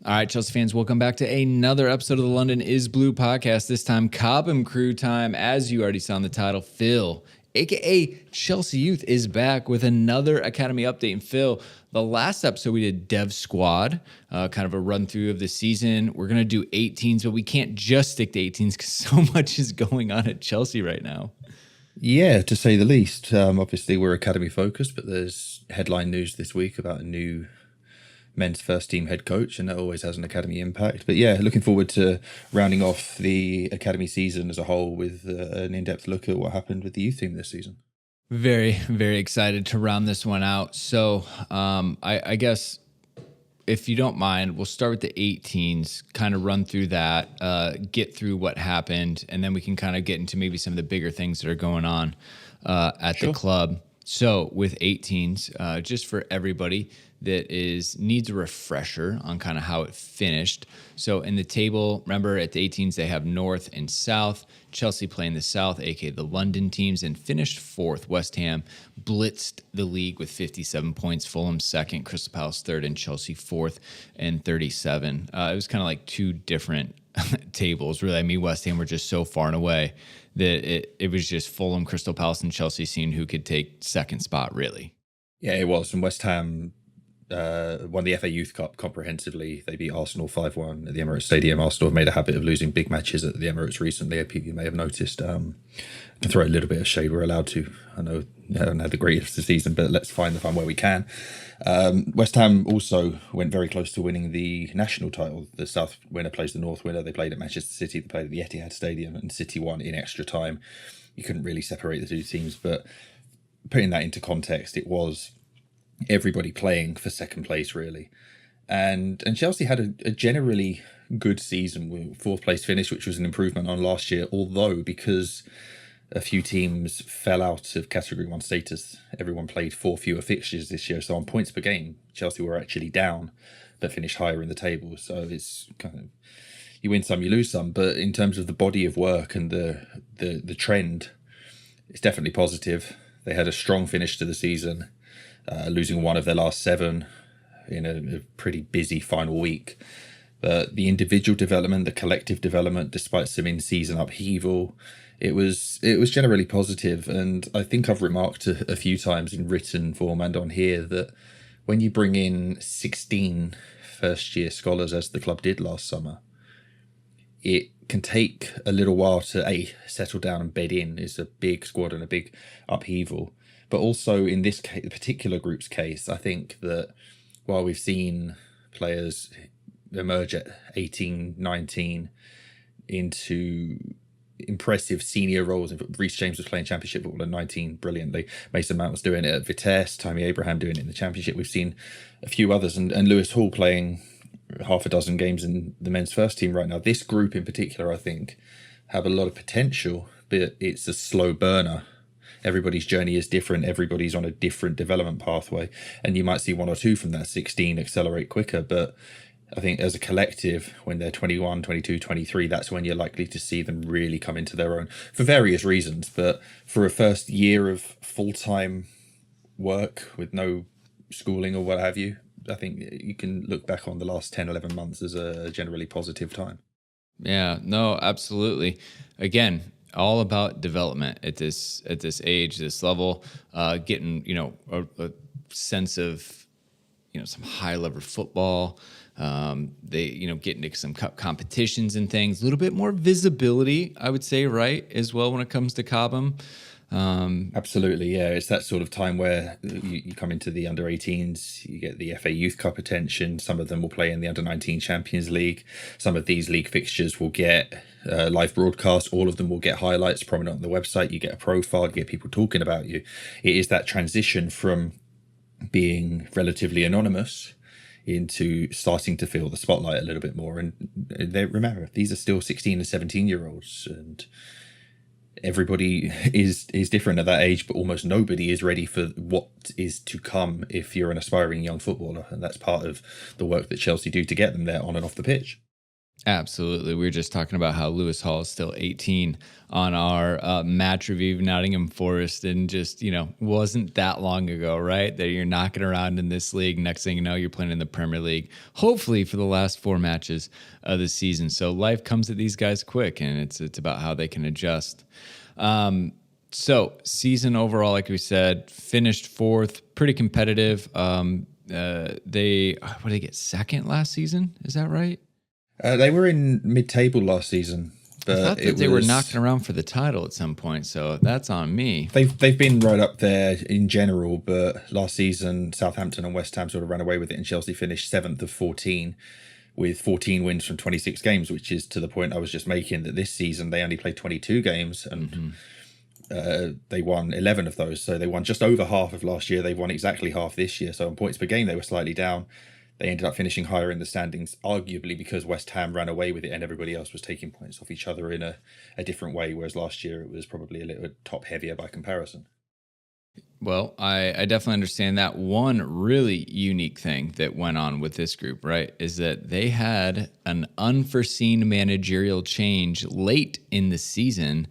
All right, Chelsea fans, welcome back to another episode of the London is Blue podcast. This time, COBHAM crew time. As you already saw in the title, Phil, a.k.a. Chelsea Youth, is back with another Academy update. And Phil, the last episode we did Dev Squad, kind of a run through of the season. We're going to do 18s, but we can't just stick to 18s because so much is going on at Chelsea right now. Yeah, to say the least. Obviously, we're Academy focused, but there's headline news this week about a new men's first team head coach, and that always has an Academy impact. But yeah, looking forward to rounding off the Academy season as a whole with an in-depth look at what happened with the youth team this season. Very, very excited to round this one out. So I guess if you don't mind, we'll start with the 18s, kind of run through that, get through what happened, and then we can kind of get into maybe some of the bigger things that are going on at the club. So with 18s, just for everybody that needs a refresher on kind of how it finished. So in the table, remember at the 18s, they have North and South. Chelsea playing the South, aka the London teams, and finished fourth. West Ham blitzed the league with 57 points. Fulham second, Crystal Palace third, and Chelsea fourth and 37. It was kind of like two different tables, really. I mean, West Ham were just so far and away that it was just Fulham, Crystal Palace, and Chelsea seeing who could take second spot, really. Yeah, it was. And West Ham won the FA Youth Cup comprehensively. They beat Arsenal 5-1 at the Emirates Stadium. Arsenal have made a habit of losing big matches at the Emirates recently. You may have noticed. I can throw a little bit of shade. We're allowed to. I know we haven't had the greatest season, but let's find the fun where we can. West Ham also went very close to winning the national title. The South winner plays the North winner. They played at Manchester City. They played at the Etihad Stadium, and City won in extra time. You couldn't really separate the two teams, but putting that into context, it was everybody playing for second place, really. And Chelsea had a generally good season with fourth place finish, which was an improvement on last year, although because a few teams fell out of Category 1 status, everyone played 4 fewer fixtures this year. So on points per game, Chelsea were actually down, but finished higher in the table. So it's kind of, you win some, you lose some. But in terms of the body of work and the trend, it's definitely positive. They had a strong finish to the season, losing one of their last 7 in a pretty busy final week. But the individual development, the collective development, despite some in-season upheaval, it was generally positive. And I think I've remarked a few times in written form and on here that when you bring in 16 first-year scholars, as the club did last summer, it can take a little while to settle down and bed in. It's a big squad and a big upheaval. But also in this case, the particular group's case, I think that while we've seen players emerge at 18, 19 into impressive senior roles, Reece James was playing Championship football at 19 brilliantly. Mason Mount was doing it at Vitesse, Tammy Abraham doing it in the Championship. We've seen a few others, and Lewis Hall playing half a dozen games in the men's first team right now. This group in particular, I think, have a lot of potential, but it's a slow burner. Everybody's journey is different. Everybody's on a different development pathway. And you might see 1 or 2 from that 16 accelerate quicker. But I think as a collective, when they're 21, 22, 23, that's when you're likely to see them really come into their own for various reasons. But for a first year of full-time work with no schooling or what have you, I think you can look back on the last 10, 11 months as a generally positive time. Yeah, no, absolutely. Again, all about development at this age, this level, getting, a sense of, some high level football. They, getting into some cup competitions and things, a little bit more visibility, I would say, right, as well when it comes to COBHAM. Absolutely, yeah. It's that sort of time where you come into the under 18s, you get the FA Youth Cup attention. Some of them will play in the under 19 Champions League. Some of these league fixtures will get live broadcast. All of them will get highlights prominent on the website. You get a profile, you get people talking about you. It is that transition from being relatively anonymous into starting to feel the spotlight a little bit more. And remember, these are still 16 and 17-year-olds, and everybody is different at that age, but almost nobody is ready for what is to come if you're an aspiring young footballer. And that's part of the work that Chelsea do to get them there on and off the pitch. Absolutely. We were just talking about how Lewis Hall is still 18 on our match review of Nottingham Forest, and just, wasn't that long ago, right? That you're knocking around in this league. Next thing you know, you're playing in the Premier League, hopefully for the last 4 matches of the season. So life comes at these guys quick, and it's about how they can adjust. So season overall, like we said, finished 4th, pretty competitive. What did they get, 2nd last season? Is that right? They were in mid-table last season, but I thought that they were knocking around for the title at some point, so that's on me. They've been right up there in general, but last season Southampton and West Ham sort of ran away with it, and Chelsea finished 7th of 14 with 14 wins from 26 games, which is to the point I was just making, that this season they only played 22 games and they won 11 of those. So they won just over half of last year. They won exactly half this year. So on points per game, they were slightly down. They ended up finishing higher in the standings, arguably because West Ham ran away with it and everybody else was taking points off each other in a different way, whereas last year it was probably a little top heavier by comparison. Well, I definitely understand that. One really unique thing that went on with this group, right, is that they had an unforeseen managerial change late in the season.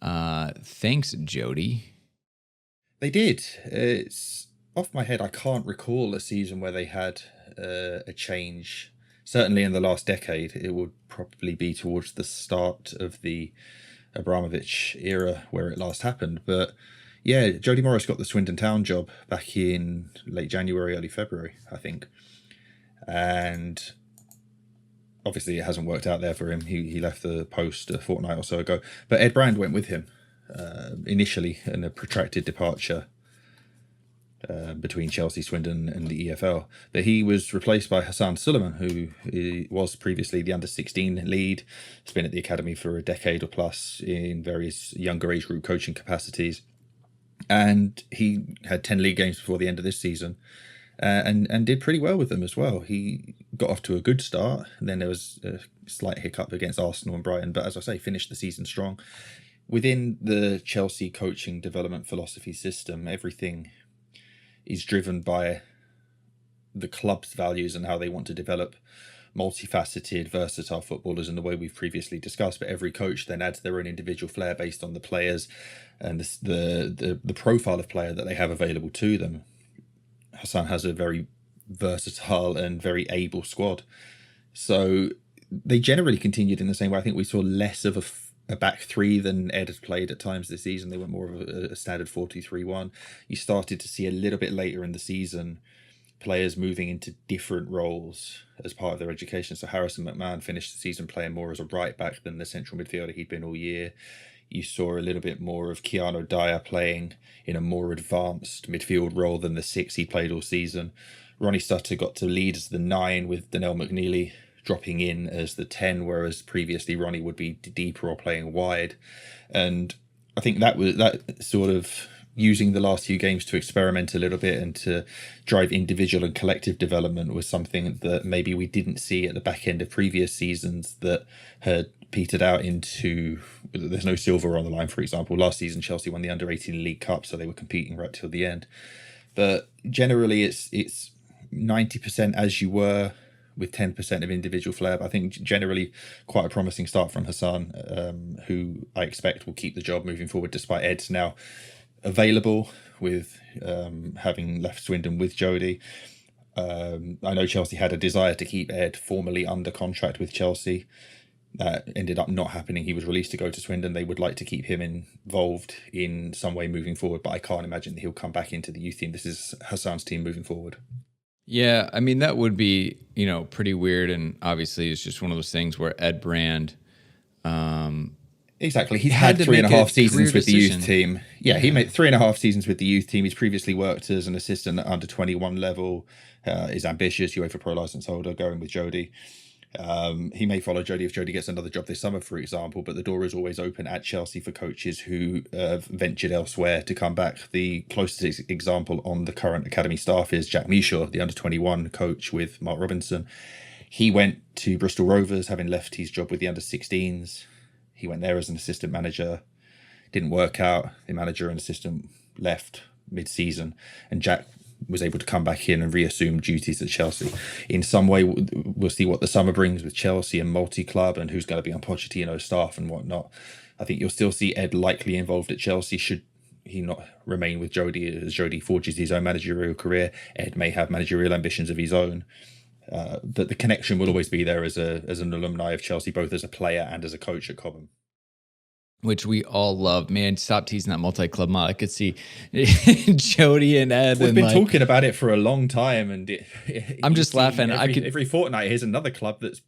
Thanks, Jody. They did. It's off my head. I can't recall a season where they had a change. Certainly in the last decade, it would probably be towards the start of the Abramovich era where it last happened. But yeah, Jody Morris got the Swindon Town job back in late January, early February, I think. And obviously it hasn't worked out there for him. He left the post a fortnight or so ago. But Ed Brand went with him initially in a protracted departure between Chelsea, Swindon and the EFL. But he was replaced by Hassan Suleiman, who was previously the under-16 lead. He's been at the academy for a decade or plus in various younger age group coaching capacities. And he had 10 league games before the end of this season and did pretty well with them as well. He got off to a good start, and then there was a slight hiccup against Arsenal and Brighton. But as I say, finished the season strong. Within the Chelsea coaching development philosophy system, everything is driven by the club's values and how they want to develop multifaceted, versatile footballers in the way we've previously discussed. But every coach then adds their own individual flair based on the players and the profile of player that they have available to them. Hassan has a very versatile and very able squad. So they generally continued in the same way. I think we saw less of a back three than Ed had played at times this season. They went more of a standard 4-2-3-1. You started to see a little bit later in the season players moving into different roles as part of their education. So Harrison McMahon finished the season playing more as a right back than the central midfielder he'd been all year. You saw a little bit more of Keanu Dyer playing in a more advanced midfield role than the 6 he played all season. Ronnie Sutter got to lead as the 9 with Donnell McNeely dropping in as the 10, whereas previously Ronnie would be deeper or playing wide. And I think that sort of using the last few games to experiment a little bit and to drive individual and collective development was something that maybe we didn't see at the back end of previous seasons that had petered out into there's no silver on the line. For example, last season Chelsea won the under-18 League Cup, so they were competing right till the end. But generally it's 90% as you were, with 10% of individual flair. But I think generally quite a promising start from Hassan, who I expect will keep the job moving forward, despite Ed's now available with having left Swindon with Jody. I know Chelsea had a desire to keep Ed formally under contract with Chelsea. That ended up not happening. He was released to go to Swindon. They would like to keep him involved in some way moving forward, but I can't imagine that he'll come back into the youth team. This is Hassan's team moving forward. Yeah, I mean, that would be, pretty weird. And obviously it's just one of those things where Ed Brand... Exactly. He's had 3.5 seasons with the youth team. Yeah, he made 3.5 seasons with the youth team. He's previously worked as an assistant at under 21 level. Is ambitious, UEFA Pro license holder, going with Jody. He may follow Jody if Jody gets another job this summer, for example, but the door is always open at Chelsea for coaches who have ventured elsewhere to come back. The closest example on the current academy staff is Jack Meashaw, the under-21 coach with Mark Robinson. He went to Bristol Rovers, having left his job with the under-16s. He went there as an assistant manager. Didn't work out. The manager and assistant left mid-season, and Jack was able to come back in and reassume duties at Chelsea. In some way, we'll see what the summer brings with Chelsea and multi-club and who's going to be on Pochettino's staff and whatnot. I think you'll still see Ed likely involved at Chelsea should he not remain with Jody as Jody forges his own managerial career. Ed may have managerial ambitions of his own. But the connection will always be there as an alumni of Chelsea, both as a player and as a coach at Cobham. Which we all love. Man, stop teasing that multi-club mod. I could see Jody and Ed. We've been talking about it for a long time, and I'm just laughing. Every fortnight, here's another club that's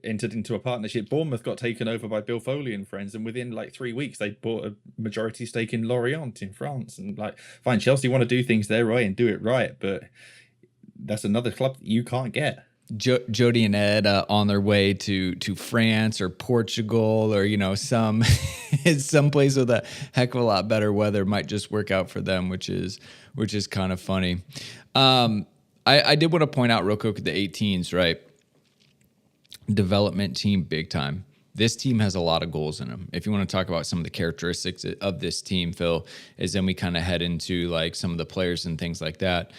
entered into a partnership. Bournemouth got taken over by Bill Foley and friends, and within like 3 weeks, they bought a majority stake in Lorient in France. And like, fine, Chelsea want to do things their way and do it right, but that's another club that you can't get. Jody and Ed on their way to France or Portugal or some place with a heck of a lot better weather might just work out for them, which is kind of funny. I did want to point out real quick at the 18s, right? Development team, big time. This team has a lot of goals in them. If you want to talk about some of the characteristics of this team, Phil, is then we kind of head into like some of the players and things like that.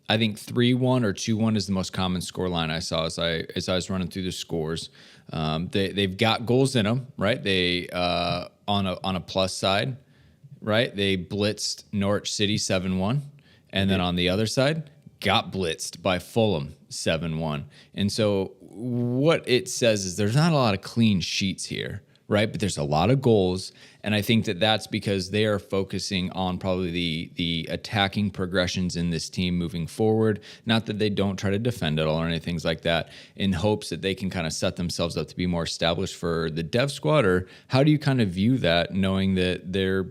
I think 3-1 or 2-1 is the most common score line I saw as I was running through the scores. They've got goals in them, right? They on a plus side, right? They blitzed Norwich City 7-1, and then on the other side, got blitzed by Fulham 7-1. And so what it says is there's not a lot of clean sheets here, right? But there's a lot of goals, and I think that that's because they are focusing on probably the attacking progressions in this team moving forward. Not that they don't try to defend it all or anything like that, in hopes that they can kind of set themselves up to be more established for the dev squad. Or how do you kind of view that, knowing that they're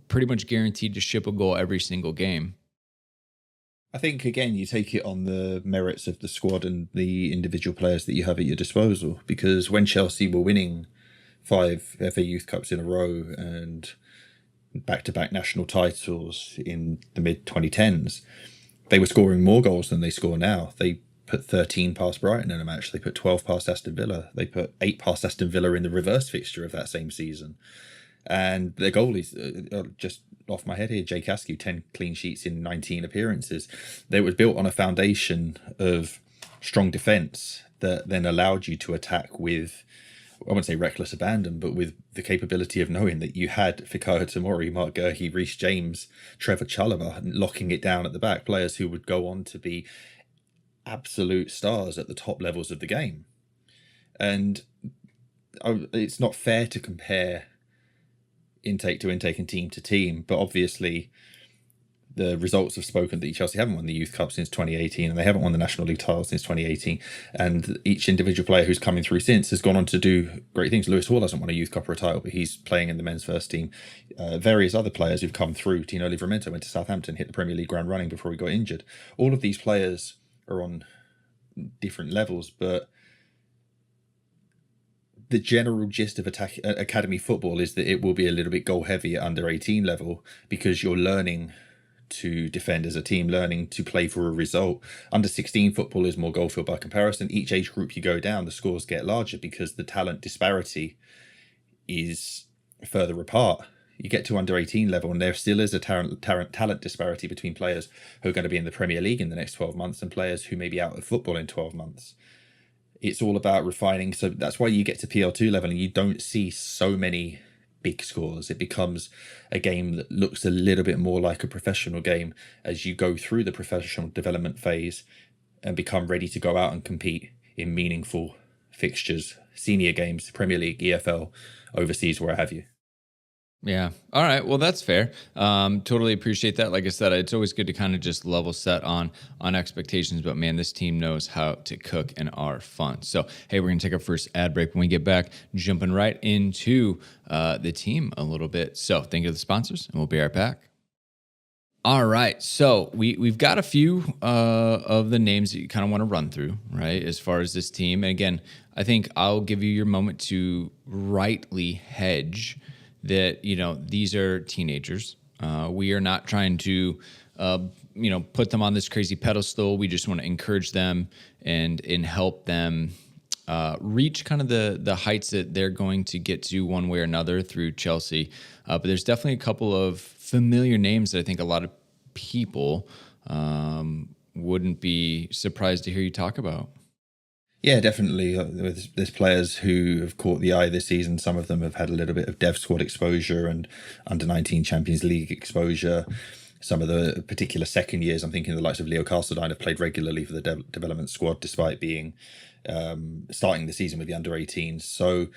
pretty much guaranteed to ship a goal every single game? I think, again, you take it on the merits of the squad and the individual players that you have at your disposal. Because when Chelsea were winning 5 FA Youth Cups in a row and back-to-back national titles in the mid-2010s, they were scoring more goals than they score now. They put 13 past Brighton in a match. They put 12 past Aston Villa. They put 8 past Aston Villa in the reverse fixture of that same season. And their goalies, just off my head here, Jake Askew, 10 clean sheets in 19 appearances. They were built on a foundation of strong defence that then allowed you to attack with, I wouldn't say reckless abandon, but with the capability of knowing that you had Fikayo Tomori, Mark Gurhey, Reece James, Trevor Chalobah locking it down at the back, players who would go on to be absolute stars at the top levels of the game. And it's not fair to compare intake to intake and team to team, but obviously the results have spoken that Chelsea haven't won the Youth Cup since 2018, and they haven't won the National League title since 2018. And each individual player who's coming through since has gone on to do great things. Lewis Hall hasn't won a Youth Cup or a title, but he's playing in the men's first team. Various other players who've come through. Tino Livramento went to Southampton, hit the Premier League ground running before he got injured. All of these players are on different levels, but the general gist of academy football is that it will be a little bit goal heavy at under 18 level, because you're learning to defend as a team, learning to play for a result. Under 16 football is more goal filled by comparison. Each age group you go down, the scores get larger because the talent disparity is further apart. You get to under 18 level and there still is a talent disparity between players who are going to be in the Premier League in the next 12 months and players who may be out of football in 12 months. It's all about refining. So that's why you get to PL2 level and you don't see so many big scores. It becomes a game that looks a little bit more like a professional game as you go through the professional development phase and become ready to go out and compete in meaningful fixtures, senior games, Premier League, EFL, overseas, where have you. Yeah. All right. Well, that's fair. Totally appreciate that. Like I said, it's always good to kind of just level set on expectations. But man, this team knows how to cook and are fun. So, hey, we're going to take our first ad break. When we get back, jumping right into the team a little bit. So thank you to the sponsors, and we'll be right back. All right. So we've got a few of the names that you kind of want to run through, right, as far as this team. And again, I think I'll give you your moment to rightly hedge that, you know, these are teenagers. We are not trying to, put them on this crazy pedestal. We just want to encourage them and help them reach kind of the heights that they're going to get to one way or another through Chelsea. But there's definitely a couple of familiar names that I think a lot of people wouldn't be surprised to hear you talk about. Yeah, definitely. There's players who have caught the eye this season. Some of them have had a little bit of dev squad exposure and under 19 Champions League exposure. Some of the particular second years, I'm thinking the likes of Leo Castledine, have played regularly for the development squad despite being starting the season with the under 18s. So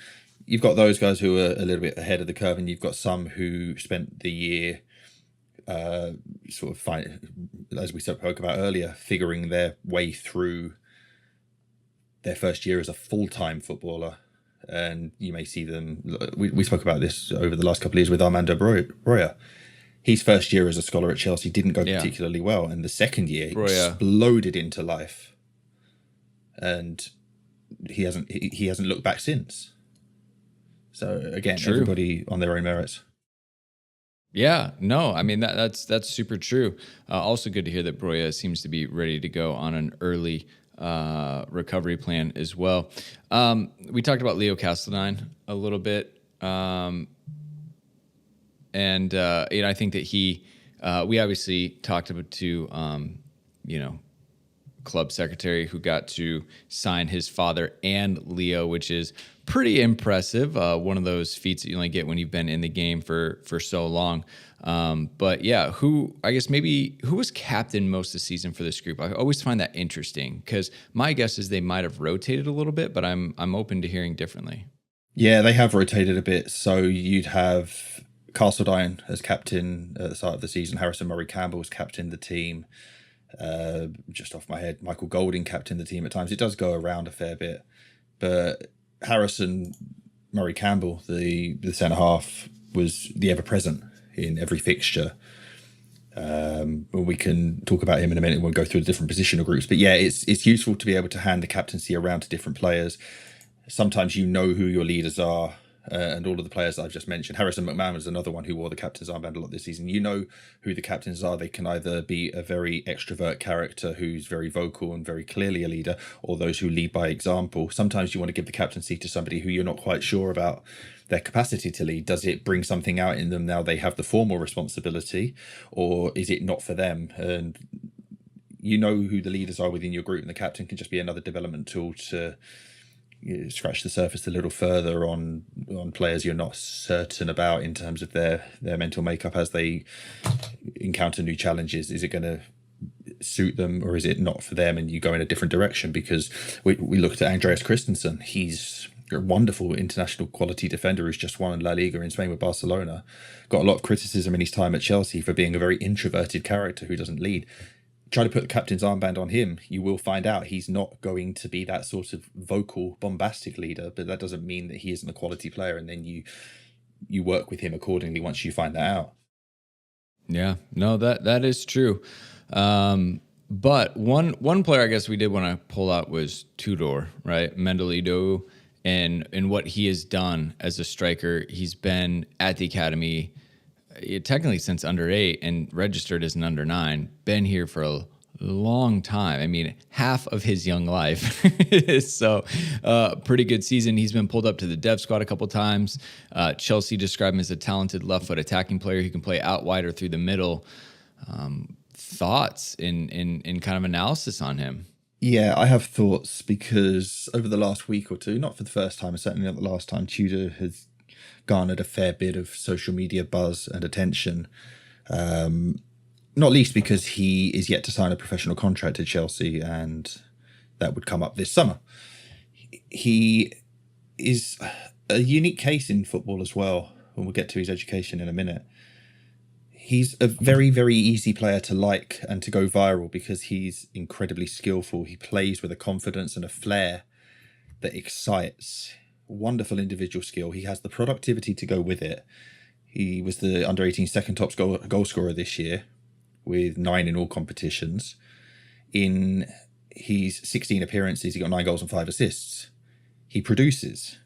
you've got those guys who are a little bit ahead of the curve, and you've got some who spent the year as we spoke about earlier, figuring their way through their first year as a full-time footballer. And you may see them, we spoke about this over the last couple of years with Armando Broja. His first year as a scholar at Chelsea didn't go particularly well, and the second year exploded into life, and he hasn't looked back since. So again, everybody on their own merits. Yeah, no, I mean that's super true. Also good to hear that Broja seems to be ready to go on an early recovery plan as well. We talked about Leo Castledine a little bit, and I think that we obviously talked about club secretary who got to sign his father and Leo, which is pretty impressive. One of those feats that you only get when you've been in the game for so long. But yeah, who was captain most of the season for this group? I always find that interesting because my guess is they might have rotated a little bit, but I'm open to hearing differently. Yeah, they have rotated a bit. So you'd have Castledine as captain at the start of the season. Harrison Murray-Campbell was captain the team. Just off my head, Michael Golding captained the team at times. It does go around a fair bit, but Harrison Murray-Campbell, the centre half, was the ever present in every fixture. We can talk about him in a minute. We'll go through the different positional groups, but yeah, it's useful to be able to hand the captaincy around to different players. Sometimes you know who your leaders are. And all of the players that I've just mentioned. Harrison McMahon was another one who wore the captain's armband a lot this season. You know who the captains are. They can either be a very extrovert character who's very vocal and very clearly a leader, or those who lead by example. Sometimes you want to give the captaincy to somebody who you're not quite sure about their capacity to lead. Does it bring something out in them now they have the formal responsibility, or is it not for them? And you know who the leaders are within your group, and the captain can just be another development tool to scratch the surface a little further on players you're not certain about in terms of their mental makeup as they encounter new challenges. Is it going to suit them, or is it not for them, and you go in a different direction? Because we looked at Andreas Christensen. He's a wonderful international quality defender who's just won La Liga in Spain with Barcelona. Got a lot of criticism in his time at Chelsea for being a very introverted character who doesn't lead. Try to put the captain's armband on him, you will find out he's not going to be that sort of vocal, bombastic leader, but that doesn't mean that he isn't a quality player, and then you work with him accordingly once you find that out. Yeah, no, that is true. But one player I guess we did want to pull out was Tudor, right? Mendel Ido, and what he has done as a striker. He's been at the academy technically since under 8 and registered as an under 9, been here for a long time. I mean, half of his young life. So pretty good season. He's been pulled up to the dev squad a couple times. Chelsea described him as a talented left foot attacking player who can play out wide or through the middle. Thoughts in kind of analysis on him? Yeah, I have thoughts because over the last week or two, not for the first time, and certainly not the last time, Tudor has garnered a fair bit of social media buzz and attention, not least because he is yet to sign a professional contract at Chelsea, and that would come up this summer. He is a unique case in football as well, and we'll get to his education in a minute. He's a very, very easy player to like and to go viral because he's incredibly skillful. He plays with a confidence and a flair that excites. Wonderful individual skill. He has the productivity to go with it. He was the under 18 second top goal scorer this year with 9 in all competitions. In his 16 appearances, he got 9 goals and 5 assists. He produces.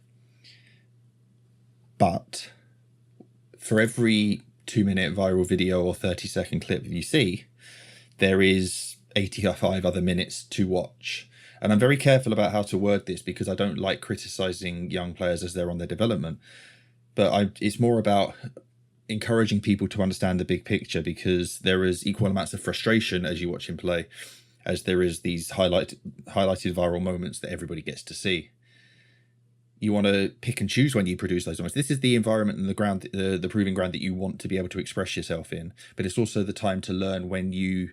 But for every 2-minute viral video or 30-second clip you see, there is 85 other minutes to watch. And I'm very careful about how to word this because I don't like criticizing young players as they're on their development. But it's more about encouraging people to understand the big picture, because there is equal amounts of frustration as you watch him play as there is these highlighted viral moments that everybody gets to see. You want to pick and choose when you produce those moments. This is the environment and the ground, the proving ground that you want to be able to express yourself in. But it's also the time to learn when you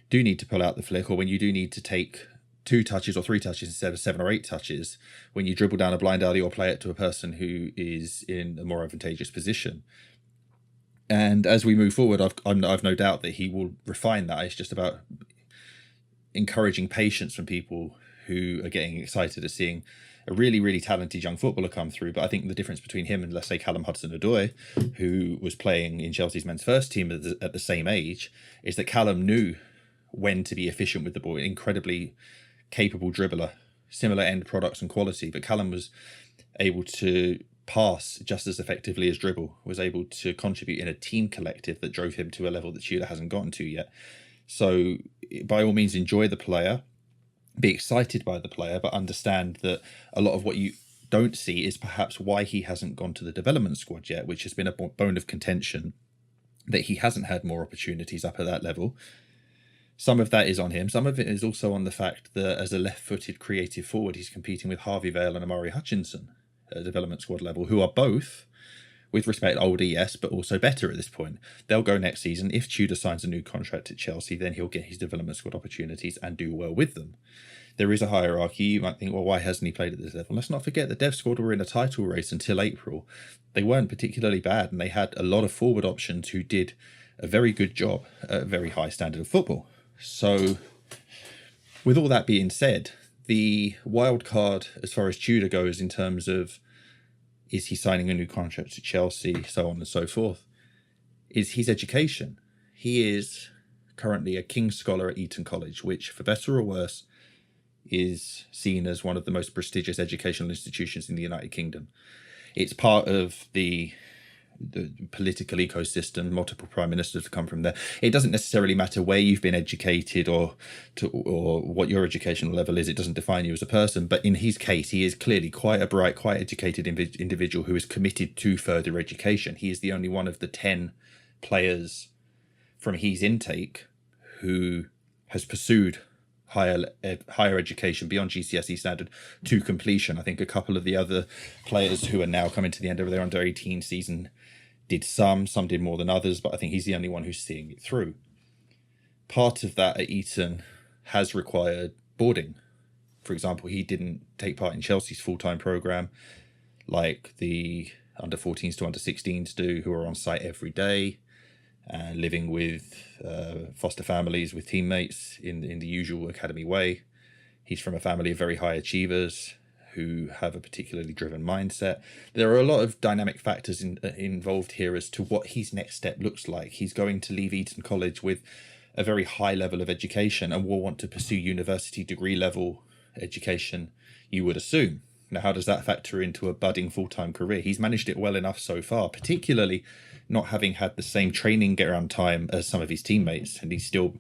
do need to pull out the flick, or when you do need to take 2 touches or 3 touches instead of 7 or 8 touches, when you dribble down a blind alley or play it to a person who is in a more advantageous position. And as we move forward, I've no doubt that he will refine that. It's just about encouraging patience from people who are getting excited at seeing a really, really talented young footballer come through. But I think the difference between him and, let's say, Callum Hudson-Odoi, who was playing in Chelsea's men's first team at the same age, is that Callum knew when to be efficient with the ball. Incredibly capable dribbler, similar end products and quality, but Callum was able to pass just as effectively as dribble, was able to contribute in a team collective that drove him to a level that Tudor hasn't gotten to yet. So by all means, enjoy the player, be excited by the player, but understand that a lot of what you don't see is perhaps why he hasn't gone to the development squad yet, which has been a bone of contention, that he hasn't had more opportunities up at that level. Some of that is on him. Some of it is also on the fact that as a left-footed creative forward, he's competing with Harvey Vale and Amari Hutchinson at a development squad level, who are both, with respect, older, yes, but also better at this point. They'll go next season. If Tudor signs a new contract at Chelsea, then he'll get his development squad opportunities and do well with them. There is a hierarchy. You might think, well, why hasn't he played at this level? Let's not forget the Dev squad were in a title race until April. They weren't particularly bad, and they had a lot of forward options who did a very good job at a very high standard of football. So, with all that being said, the wild card as far as Tudor goes in terms of is he signing a new contract to Chelsea, so on and so forth, is his education. He is currently a King's Scholar at Eton College, which, for better or worse, is seen as one of the most prestigious educational institutions in the United Kingdom. It's part of the political ecosystem. Multiple prime ministers have come from there. It doesn't necessarily matter where you've been educated or what your educational level is. It doesn't define you as a person. But in his case, he is clearly quite a bright, quite educated individual who is committed to further education. He is the only one of the 10 players from his intake who has pursued higher education beyond GCSE standard to completion. I think a couple of the other players who are now coming to the end of their under 18 season did some did more than others, but I think he's the only one who's seeing it through. Part of that at Eton has required boarding. For example, he didn't take part in Chelsea's full-time programme like the under 14s to under 16s do, who are on site every day and living with foster families, with teammates in the usual academy way. He's from a family of very high achievers who have a particularly driven mindset. There are a lot of dynamic factors involved here as to what his next step looks like. He's going to leave Eton College with a very high level of education and will want to pursue university degree level education, you would assume. Now, how does that factor into a budding full-time career? He's managed it well enough so far, particularly not having had the same training ground time as some of his teammates, and he's still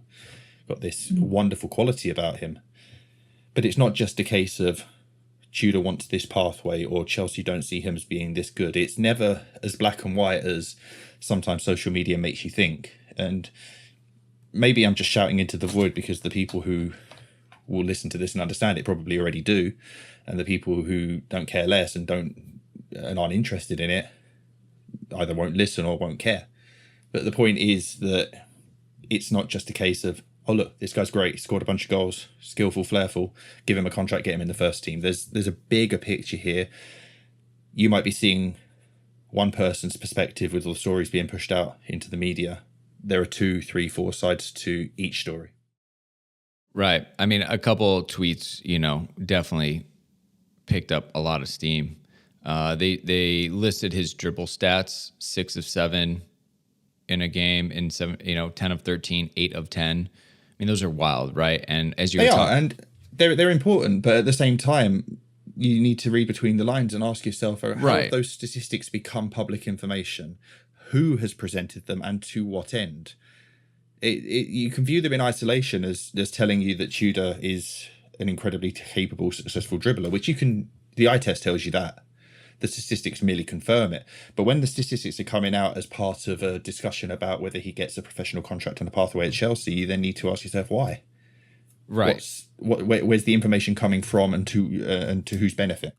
got this wonderful quality about him. But it's not just a case of Tudor wants this pathway or Chelsea don't see him as being this good. It's never as black and white as sometimes social media makes you think. And maybe I'm just shouting into the void because the people who will listen to this and understand it probably already do, and the people who don't care less and aren't interested in it either won't listen or won't care. But the point is that it's not just a case of, oh look, this guy's great, he scored a bunch of goals, skillful, flairful, give him a contract, get him in the first team. There's a bigger picture here. You might be seeing one person's perspective with all the stories being pushed out into the media. There are 2, 3, 4 sides to each story. Right. I mean, a couple tweets, definitely picked up a lot of steam. They listed his dribble stats: 6 of 7 in a game, in 10 of 13, 8 of 10. I mean, those are wild, right? And as they are, and they're important, but at the same time, you need to read between the lines and ask yourself, how have those statistics become public information? Who has presented them, and to what end? You can view them in isolation as telling you that Tudor is an incredibly capable, successful dribbler, which the eye test tells you that. the statistics merely confirm it. But when the statistics are coming out as part of a discussion about whether he gets a professional contract and a pathway at Chelsea, you then need to ask yourself why. Right. Where's the information coming from, and to whose benefit?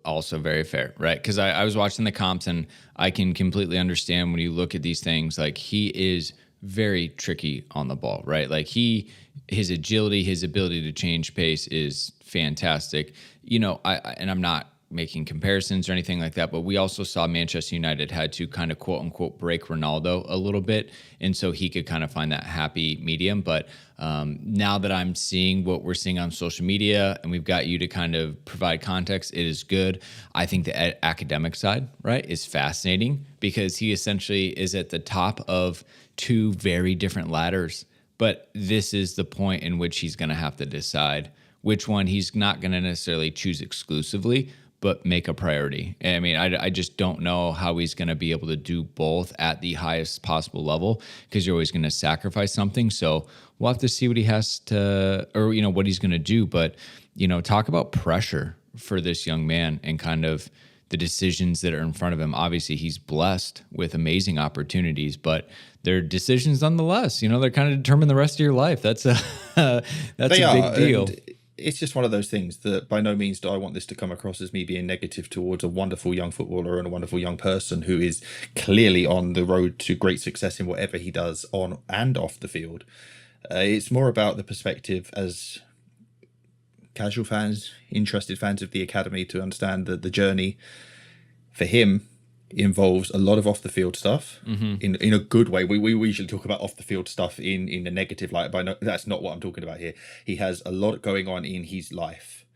Also very fair, right? Because I was watching the comps, and I can completely understand when you look at these things, like he is very tricky on the ball, right? Like his agility, his ability to change pace is fantastic. You know, and I'm not making comparisons or anything like that, but we also saw Manchester United had to kind of quote unquote break Ronaldo a little bit, and so he could kind of find that happy medium. But now that I'm seeing what we're seeing on social media, and we've got you to kind of provide context, it is good. I think the academic side, right, is fascinating because he essentially is at the top of two very different ladders. But this is the point in which he's going to have to decide which one he's not going to necessarily choose exclusively, but make a priority. I mean, I just don't know how he's going to be able to do both at the highest possible level, because you're always going to sacrifice something. So we'll have to see what he has to, or, you know, what he's going to do. But, you know, talk about pressure for this young man and kind of the decisions that are in front of him. Obviously, he's blessed with amazing opportunities, but they're decisions nonetheless. You know, they're kind of determine the rest of your life. That's a big deal. It's just one of those things that by no means do I want this to come across as me being negative towards a wonderful young footballer and a wonderful young person who is clearly on the road to great success in whatever he does on and off the field. It's more about the perspective as casual fans, interested fans of the academy, to understand that the journey for him involves a lot of off the field stuff in a good way. We usually talk about off the field stuff in a negative light, but that's not what I'm talking about here. He has a lot going on in his life.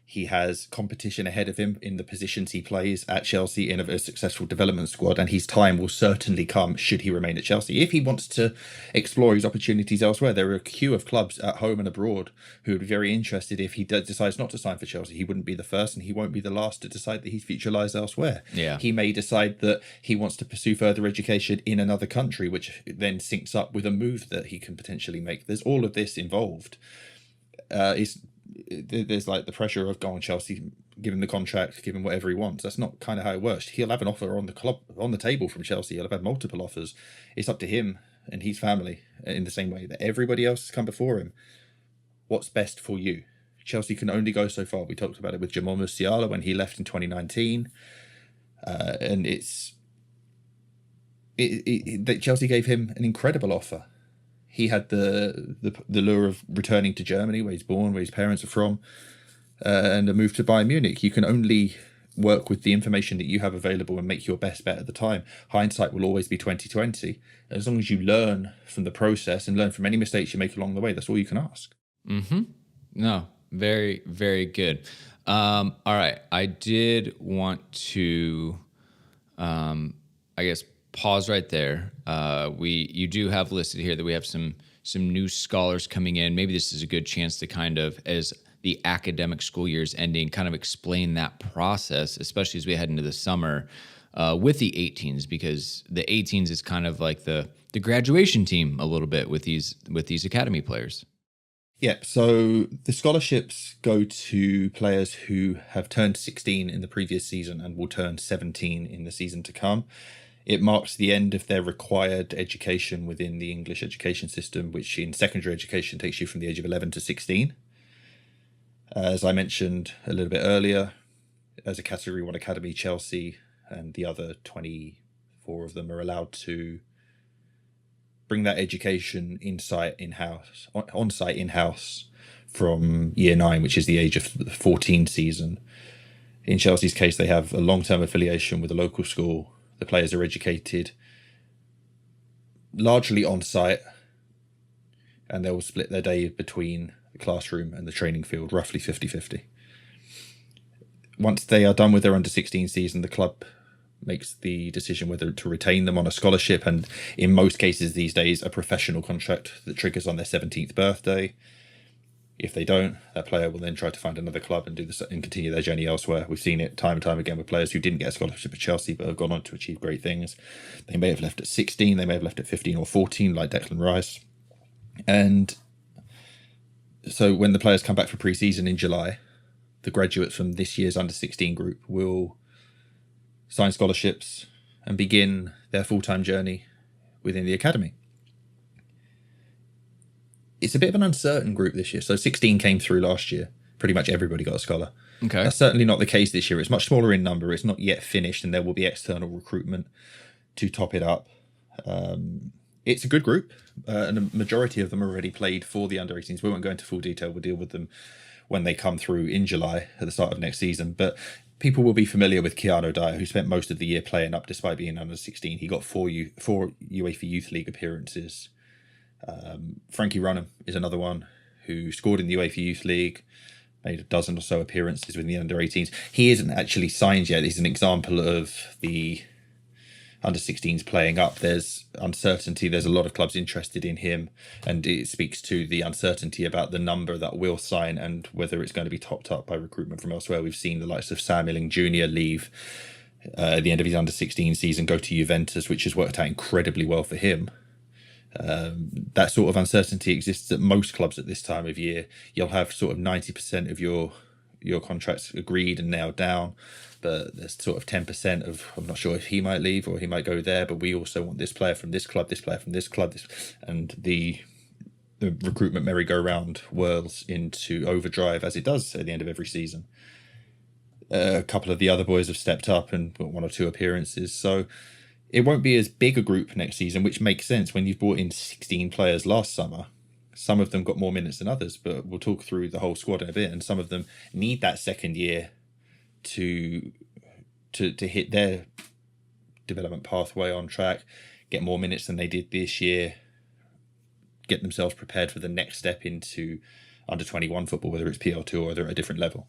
He has competition ahead of him in the positions he plays at Chelsea in a very successful development squad, and his time will certainly come should he remain at Chelsea. If he wants to explore his opportunities elsewhere, there are a queue of clubs at home and abroad who would be very interested if he decides not to sign for Chelsea. He wouldn't be the first, and he won't be the last to decide that his future lies elsewhere. Yeah. He may decide that he wants to pursue further education in another country, which then syncs up with a move that he can potentially make. There's all of this involved. There's like the pressure of going Chelsea, give him the contract, give him whatever he wants. That's not kind of how it works. He'll have an offer on the table from Chelsea. He'll have had multiple offers. It's up to him and his family, in the same way that everybody else has come before him. What's best for you? Chelsea can only go so far. We talked about it with Jamal Musiala when he left in 2019, and that Chelsea gave him an incredible offer. He had the lure of returning to Germany, where he's born, where his parents are from, and a move to Bayern Munich. You can only work with the information that you have available and make your best bet at the time. Hindsight will always be 2020. As long as you learn from the process and learn from any mistakes you make along the way, that's all you can ask. No, very, very good. All right. I did want to, I guess, pause right there. You do have listed here that we have some new scholars coming in. Maybe this is a good chance to kind of, as the academic school year is ending, kind of explain that process, especially as we head into the summer with the 18s, because the 18s is kind of like the graduation team a little bit with these academy players. Yeah, so the scholarships go to players who have turned 16 in the previous season and will turn 17 in the season to come. It marks the end of their required education within the English education system, which in secondary education takes you from the age of 11 to 16. As I mentioned a little bit earlier, as a Category 1 academy, Chelsea and the other 24 of them are allowed to bring that education on-site in-house from year 9, which is the age of the 14 season. In Chelsea's case, they have a long-term affiliation with a local school. The players are educated largely on-site, and they will split their day between the classroom and the training field, roughly 50-50. Once they are done with their under-16 season, the club makes the decision whether to retain them on a scholarship, and in most cases these days, a professional contract that triggers on their 17th birthday. If they don't, that player will then try to find another club and and continue their journey elsewhere. We've seen it time and time again with players who didn't get a scholarship at Chelsea but have gone on to achieve great things. They may have left at 16, they may have left at 15 or 14, like Declan Rice. And so when the players come back for pre-season in July, the graduates from this year's under-16 group will sign scholarships, and begin their full-time journey within the academy. It's a bit of an uncertain group this year. So 16 came through last year. Pretty much everybody got a scholar. Okay. That's certainly not the case this year. It's much smaller in number. It's not yet finished, and there will be external recruitment to top it up. It's a good group, and a majority of them already played for the under-18s. We won't go into full detail. We'll deal with them when they come through in July at the start of next season. But people will be familiar with Keanu Dyer, who spent most of the year playing up despite being under 16. He got four UEFA Youth League appearances. Frankie Runham is another one who scored in the UEFA Youth League, made a dozen or so appearances with the under-18s. He isn't actually signed yet. He's an example of the under-16s playing up. There's uncertainty. There's a lot of clubs interested in him, and it speaks to the uncertainty about the number that will sign and whether it's going to be topped up by recruitment from elsewhere. We've seen the likes of Sam Milling Jr. leave at the end of his under-16 season, go to Juventus, which has worked out incredibly well for him. That sort of uncertainty exists at most clubs at this time of year. You'll have sort of 90% of your contracts agreed and nailed down, but there's sort of 10% of, I'm not sure if he might leave or he might go there, but we also want this player from this club, this player from this club, and the recruitment merry-go-round whirls into overdrive as it does at the end of every season. A couple of the other boys have stepped up and got one or two appearances, so it won't be as big a group next season, which makes sense when you've brought in 16 players last summer. Some of them got more minutes than others, but we'll talk through the whole squad in a bit, and some of them need that second year to hit their development pathway on track, get more minutes than they did this year, get themselves prepared for the next step into under 21 football, whether it's PL2 or they're at a different level.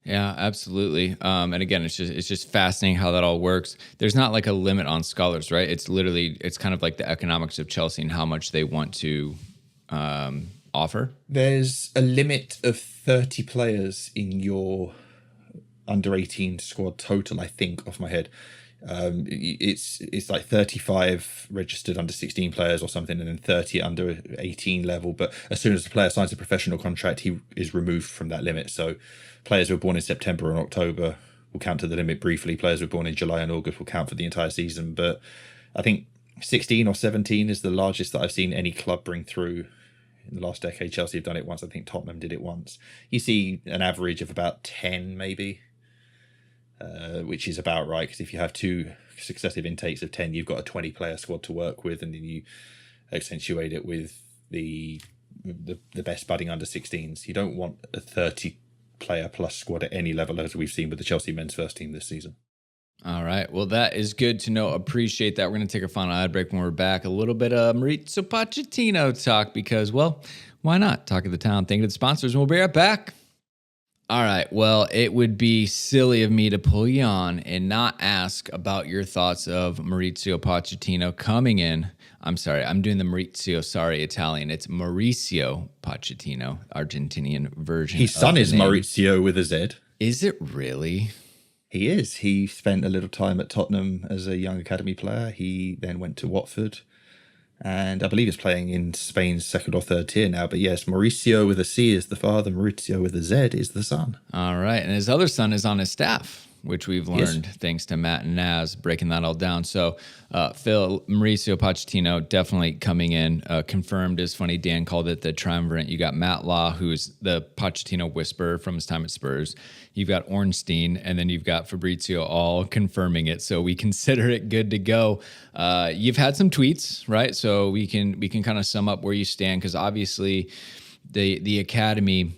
Yeah, absolutely. And again, it's just fascinating how that all works. There's not like a limit on scholars, right? It's kind of like the economics of Chelsea and how much they want to offer. There's a limit of 30 players in your under 18 squad total, I think, off my head. It's like 35 registered under 16 players or something, and then 30 under 18 level. But as soon as the player signs a professional contract, he is removed from that limit. So players who were born in September and October will count to the limit briefly. Players who were born in July and August will count for the entire season. But I think 16 or 17 is the largest that I've seen any club bring through in the last decade. Chelsea have done it once. I think Tottenham did it once. You see an average of about 10 maybe, which is about right, because if you have two successive intakes of 10, you've got a 20-player squad to work with, and then you accentuate it with the best budding under 16s. You don't want a 30-player plus squad at any level, as we've seen with the Chelsea men's first team this season. All right. Well, that is good to know. Appreciate that. We're going to take a final ad break. When we're back, a little bit of Maurizio Pochettino talk because, well, why not? Talk of the town. Thank you to the sponsors, and we'll be right back. All right. Well, it would be silly of me to pull you on and not ask about your thoughts of Maurizio Pochettino coming in. I'm sorry. I'm doing the Maurizio, Italian. It's Mauricio Pochettino, Argentinian version. His son is Maurizio with a Z. Is it really? He is. He spent a little time at Tottenham as a young academy player. He then went to Watford, and I believe he's playing in Spain's second or third tier now. But yes, Mauricio with a C is the father, Maurizio with a Z is the son. All right. And his other son is on his staff, which we've learned thanks to Matt and Naz breaking that all down. So, Phil, Mauricio Pochettino definitely coming in, confirmed. Is funny, Dan called it the triumvirate. You got Matt Law, who's the Pochettino whisperer from his time at Spurs. You've got Ornstein, and then you've got Fabrizio all confirming it. So we consider it good to go. You've had some tweets, right? So we can kind of sum up where you stand, because obviously the academy,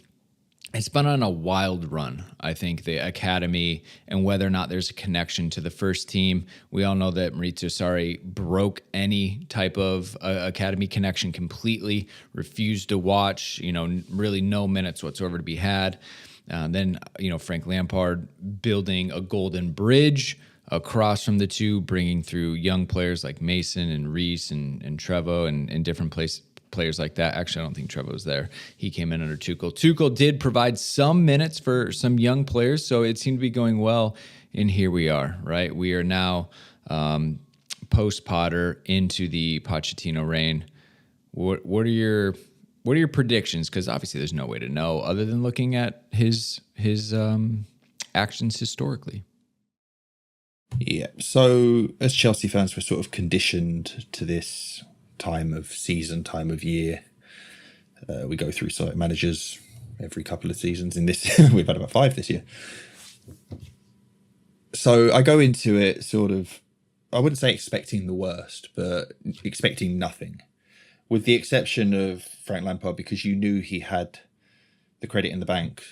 it's been on a wild run, I think, the academy, and whether or not there's a connection to the first team. We all know that Maurizio Sarri broke any type of academy connection completely, refused to watch, really no minutes whatsoever to be had. Then, Frank Lampard building a golden bridge across from the two, bringing through young players like Mason and Reese and Trevo and different players like that. Actually, I don't think Trevo was there. He came in under Tuchel. Tuchel did provide some minutes for some young players, so it seemed to be going well. And here we are, right? We are now post-Potter into the Pochettino reign. What are your predictions? Because obviously there's no way to know other than looking at his actions historically. Yeah. So as Chelsea fans, we're sort of conditioned to this time of season, time of year. We go through site managers every couple of seasons. In this, we've had about 5 this year. So I go into it sort of, I wouldn't say expecting the worst, but expecting nothing, with the exception of Frank Lampard, because you knew he had the credit in the bank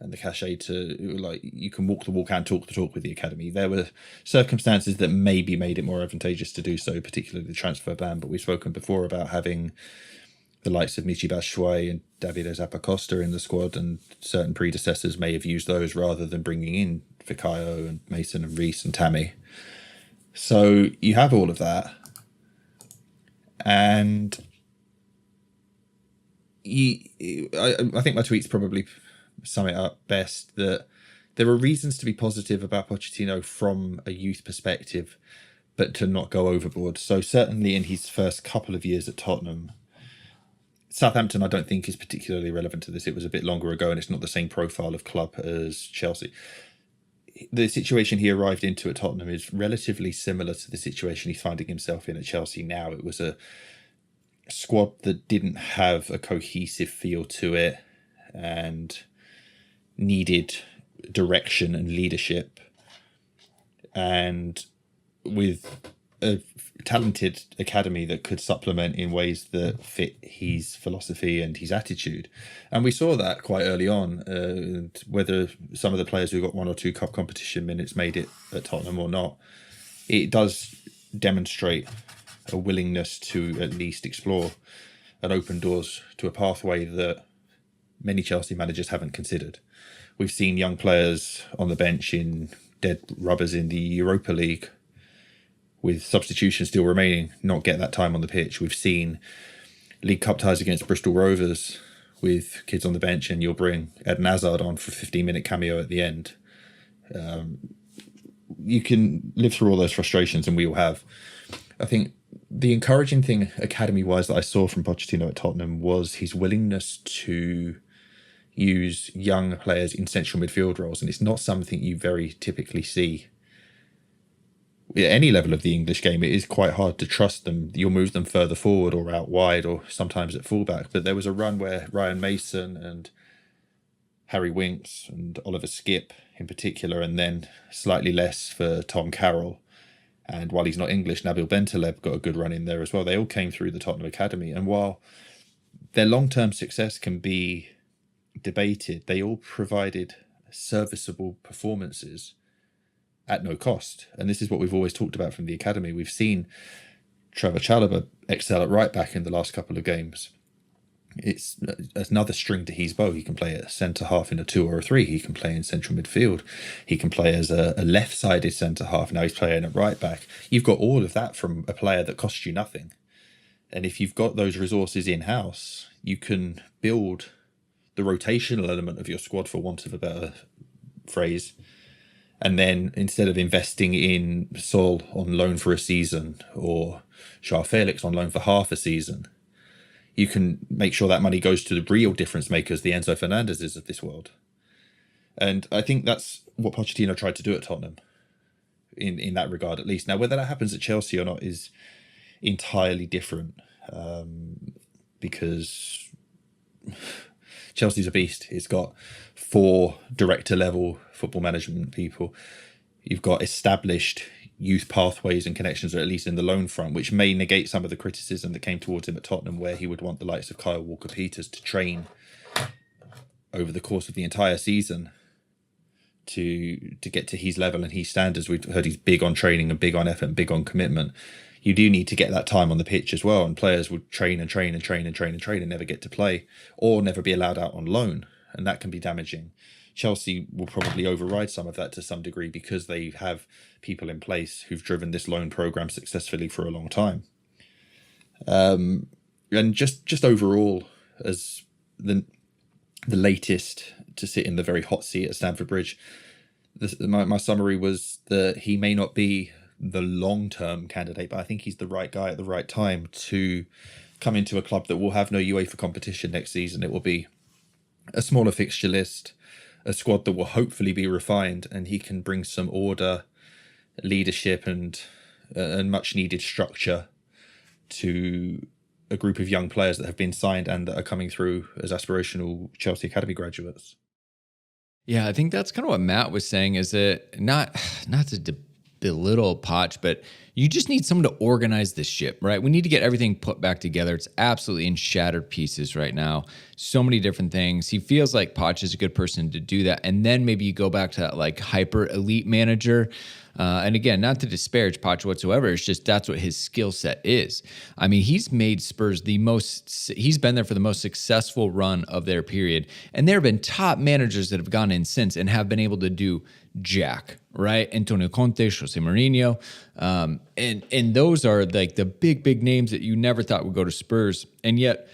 and the cachet to, like, you can walk the walk and talk the talk with the academy. There were circumstances that maybe made it more advantageous to do so, particularly the transfer ban. But we've spoken before about having the likes of Michy Batshuayi and Davide Zappacosta in the squad, and certain predecessors may have used those rather than bringing in Fikayo and Mason and Reece and Tammy. So you have all of that, and I think my tweets probably sum it up best, that there are reasons to be positive about Pochettino from a youth perspective, but to not go overboard. So certainly in his first couple of years at Tottenham, Southampton, I don't think is particularly relevant to this. It was a bit longer ago, and it's not the same profile of club as Chelsea. The situation he arrived into at Tottenham is relatively similar to the situation he's finding himself in at Chelsea now. It was a squad that didn't have a cohesive feel to it and needed direction and leadership. And with a talented academy that could supplement in ways that fit his philosophy and his attitude. And we saw that quite early on, whether some of the players who got 1 or 2 cup competition minutes made it at Tottenham or not. It does demonstrate a willingness to at least explore and open doors to a pathway that many Chelsea managers haven't considered. We've seen young players on the bench in dead rubbers in the Europa League, with substitutions still remaining, not get that time on the pitch. We've seen League Cup ties against Bristol Rovers with kids on the bench, and you'll bring Eden Hazard on for a 15-minute cameo at the end. You can live through all those frustrations, and we all have. I think the encouraging thing academy-wise that I saw from Pochettino at Tottenham was his willingness to use young players in central midfield roles, and it's not something you very typically see. At any level of the English game, it is quite hard to trust them. You'll move them further forward or out wide or sometimes at fullback. But there was a run where Ryan Mason and Harry Winks and Oliver Skipp in particular, and then slightly less for Tom Carroll. And while he's not English, Nabil Bentaleb got a good run in there as well. They all came through the Tottenham Academy. And while their long-term success can be debated, they all provided serviceable performances at no cost. And this is what we've always talked about from the academy. We've seen Trevor Chalobah excel at right back in the last couple of games. It's another string to his bow. He can play at centre half in a 2 or a 3. He can play in central midfield. He can play as a left-sided centre half. Now he's playing at right back. You've got all of that from a player that costs you nothing. And if you've got those resources in-house, you can build the rotational element of your squad, for want of a better phrase. And then instead of investing in Sol on loan for a season or João Felix on loan for half a season, you can make sure that money goes to the real difference makers, the Enzo Fernandezes of this world. And I think that's what Pochettino tried to do at Tottenham in that regard, at least. Now, whether that happens at Chelsea or not is entirely different, because Chelsea's a beast. It's got 4 director level football management people. You've got established youth pathways and connections, or at least in the loan front, which may negate some of the criticism that came towards him at Tottenham, where he would want the likes of Kyle Walker-Peters to train over the course of the entire season to get to his level and his standards. We've heard he's big on training and big on effort and big on commitment. You do need to get that time on the pitch as well, and players would train and train and train and train and train and never get to play or never be allowed out on loan, and that can be damaging. Chelsea will probably override some of that to some degree because they have people in place who've driven this loan program successfully for a long time. And just overall, as the latest to sit in the very hot seat at Stamford Bridge, my summary was that he may not be the long-term candidate, but I think he's the right guy at the right time to come into a club that will have no UEFA competition next season. It will be a smaller fixture list, a squad that will hopefully be refined, and he can bring some order leadership and much needed structure to a group of young players that have been signed and that are coming through as aspirational Chelsea Academy graduates. Yeah, I think that's kind of what Matt was saying, is that not to belittle Poch, but you just need someone to organize the ship, right? We need to get everything put back together. It's absolutely in shattered pieces right now. So many different things. He feels like Poch is a good person to do that. And then maybe you go back to that like hyper elite manager. And again, not to disparage Poch whatsoever. It's just that's what his skill set is. I mean, he's made Spurs he's been there for the most successful run of their period. And there have been top managers that have gone in since and have been able to do jack, right? Antonio Conte, Jose Mourinho. And those are like the big names that you never thought would go to Spurs. And yet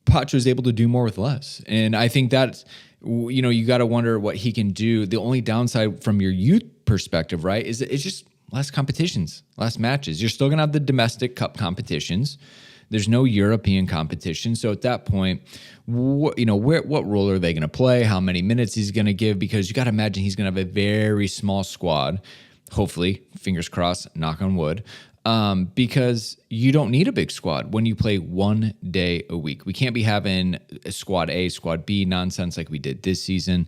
Poch was able to do more with less. And I think that's, you got to wonder what he can do. The only downside from your youth perspective, right, is it's just less competitions, less matches. You're still going to have the domestic cup competitions. There's no European competition. So at that point, what role are they going to play? How many minutes he's going to give? Because you got to imagine he's going to have a very small squad. Hopefully, fingers crossed, knock on wood. Because you don't need a big squad when you play 1 day a week. We can't be having a squad A, squad B nonsense like we did this season.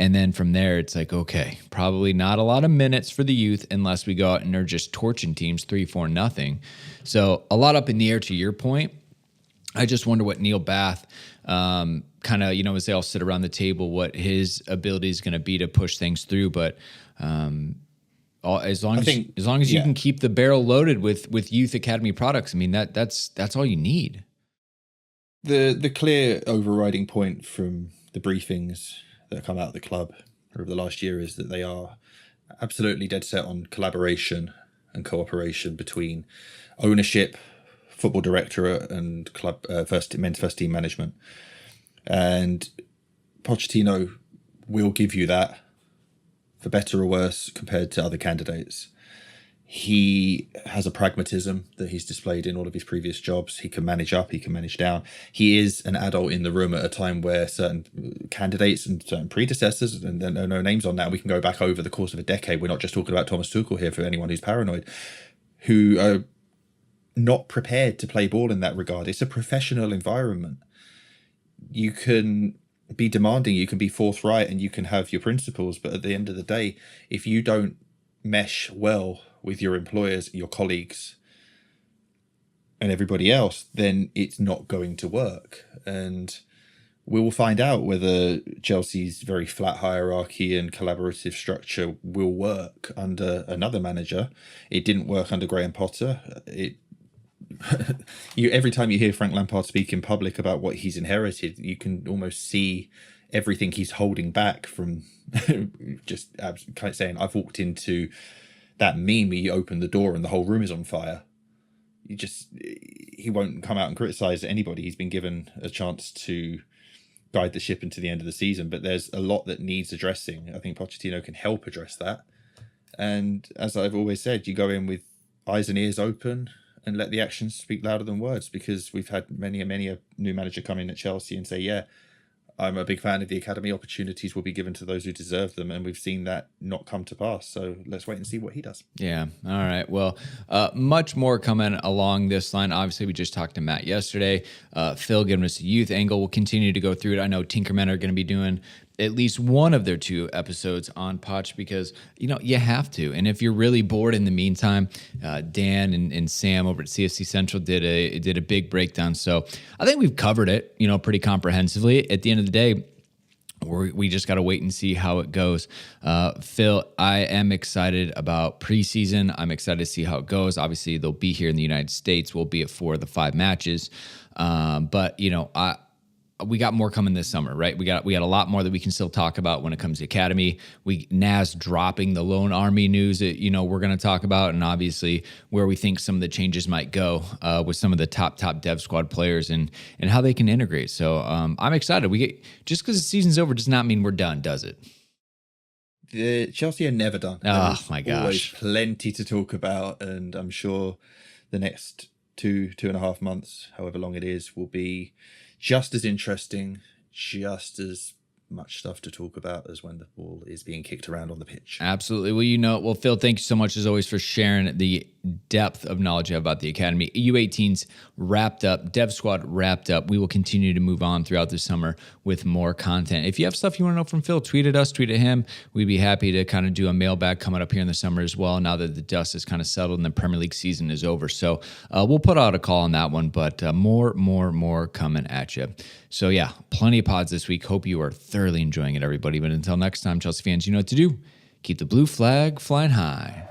And then from there, it's like, okay, probably not a lot of minutes for the youth unless we go out and are just torching teams 3-4-0. So a lot up in the air to your point. I just wonder what Neil Bath kind of, as they all sit around the table, what his ability is going to be to push things through. But as long as you can keep the barrel loaded with youth academy products, I mean, that's all you need. The clear overriding point from the briefings that come out of the club over the last year is that they are absolutely dead set on collaboration and cooperation between ownership, football directorate, and club men's first team management. And Pochettino will give you that, for better or worse, compared to other candidates. He has a pragmatism that he's displayed in all of his previous jobs. He can manage up, he can manage down. He is an adult in the room at a time where certain candidates and certain predecessors, and there are no names on that, we can go back over the course of a decade. We're not just talking about Thomas Tuchel here for anyone who's paranoid, who are not prepared to play ball in that regard. It's a professional environment. You can be demanding, you can be forthright, and you can have your principles, but at the end of the day, if you don't mesh well with your employers, your colleagues, and everybody else, then it's not going to work. And we will find out whether Chelsea's very flat hierarchy and collaborative structure will work under another manager. It didn't work under Graham Potter. Every time you hear Frank Lampard speak in public about what he's inherited, you can almost see everything he's holding back from just kind of saying, I've walked into that meme where you open the door and the whole room is on fire. He won't come out and criticize anybody. He's been given a chance to guide the ship into the end of the season, but there's a lot that needs addressing. I think Pochettino can help address that. And as I've always said, you go in with eyes and ears open and let the actions speak louder than words, because we've had many a new manager come in at Chelsea and say, yeah, I'm a big fan of the academy. Opportunities will be given to those who deserve them. And we've seen that not come to pass. So let's wait and see what he does. Yeah. All right. Well, much more coming along this line. Obviously, we just talked to Matt yesterday. Phil giving us a youth angle. We'll continue to go through it. I know Tinkermen are going to be doing at least one of their 2 episodes on Poch because, you have to. And if you're really bored in the meantime, Dan and Sam over at CFC Central did a big breakdown. So I think we've covered it, pretty comprehensively. At the end of the day, we just got to wait and see how it goes. Phil, I am excited about preseason. I'm excited to see how it goes. Obviously, they'll be here in the United States. We'll be at 4 of the 5 matches. But, we got more coming this summer, right? We got a lot more that we can still talk about when it comes to academy. Nas dropping the Lone Army news that we're going to talk about, and obviously where we think some of the changes might go with some of the top dev squad players and how they can integrate. So I'm excited. Just because the season's over does not mean we're done, does it? The Chelsea are never done. Oh my gosh, always plenty to talk about, and I'm sure the next 2.5 months, however long it is, will be just as interesting, just as much stuff to talk about as when the ball is being kicked around on the pitch. Absolutely. Well, Phil, thank you so much as always for sharing the depth of knowledge you have about the academy. U18's wrapped up, Dev Squad wrapped up. We will continue to move on throughout the summer with more content. If you have stuff you want to know from Phil, tweet at us, tweet at him. We'd be happy to kind of do a mailbag coming up here in the summer as well, now that the dust is kind of settled and the Premier League season is over. So we'll put out a call on that one, but more coming at you. So yeah, plenty of pods this week. Hope you are thoroughly enjoying it, everybody. But until next time, Chelsea fans, you know what to do. Keep the blue flag flying high.